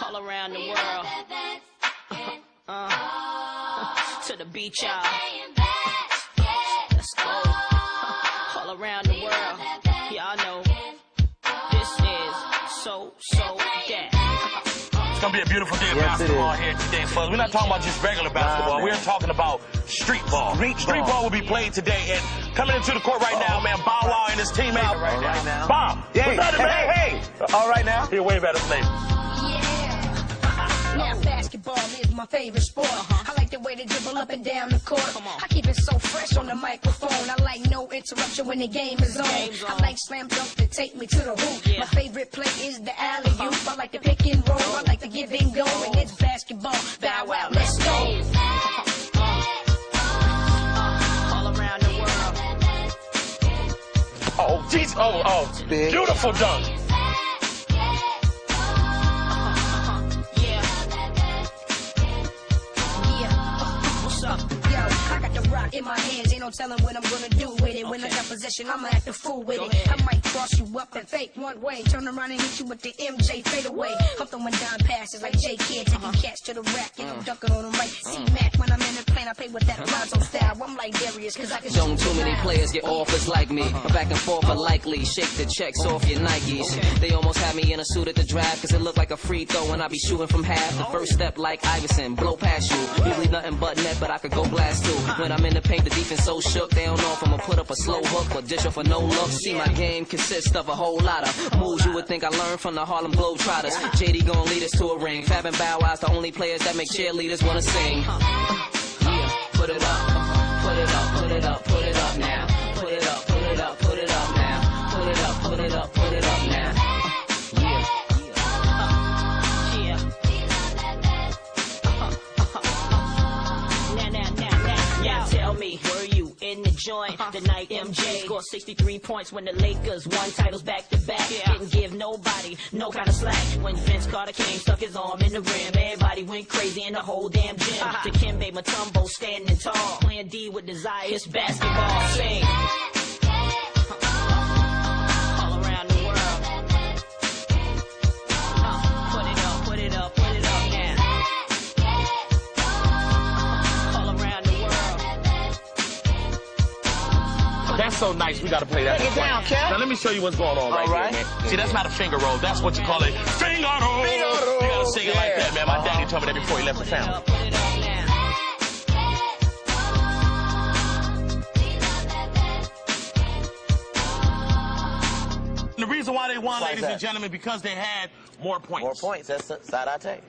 all around the world. To the beach, y'all. Let's go. All around the world. Y'all know this is so that. It's gonna be a beautiful day of basketball here today, folks. We're not talking about just regular basketball. We're talking about street ball. Street ball will be played today, and coming into the court right now, man, Bow Wow and his teammates. Right now. Bow. Hey, what's up, man? Hey. All right now. Here, wave at us, ladies. Now basketball is my favorite sport. I like the way they dribble up and down the court. I keep it so fresh on the microphone. I like no interruption when the game is on. I like slam dunk to take me to the hoop. My favorite play is the alley-oop. I like the pick and roll. I like the give and go. And it's basketball. Bow Wow, let's go. All around the world. Oh, geez. Oh. Beautiful dunk. In my hands, ain't no telling what I'm gonna do with it. When I got possession, I'ma act a fool with it. I might cross you up and fake one way, turn around and hit you with the MJ fadeaway. I'm throwing down passes like J Kidd, taking catch to the rack, and I'm dunking on them right. C-Mac, when I'm in the plane, I play with that Lonzo style. I'm like Darius, cause I can Don't too many players get offers like me. Back and forth are likely. Shake the checks off your Nikes. They almost had me in a suit at the draft, cause it looked like a free throw and I be shooting from half. The first step like Iverson, blow past you. Usually nothing but net, but I could go blast too. When I'm in the paint, the defense so shook, they don't know if I'ma put up a slow hook or dish off for no look. See, my game consists of a whole lot of moves you would think I learned from the Harlem Globetrotters. JD gon' lead us to a ring. Fab and Bow Wow's the only players that make cheerleaders wanna sing. Yeah, put it up, put it up, put it up, put it up now. Put it up, put it up, put it up now. Put it up, put it up, put it up now. Tell me, were you in the joint the night MJ scored 63 points when the Lakers won titles back to back? Didn't give nobody no kind of slack. When Vince Carter came, stuck his arm in the rim, everybody went crazy in the whole damn gym. Dikembe Mutombo standing tall, playing D with desire. It's basketball. Sing. All around the world. Put it up, put it up, put it up now. That's so nice. We got to play that. Take it down, Cap. Now, let me show you what's going on right here, man. See, that's not a finger roll. That's what you call it. Finger roll. You got to sing it like that, man. My daddy told me that before he left the family. The reason why they won, ladies and gentlemen, because they had more points. More points. That's side I take.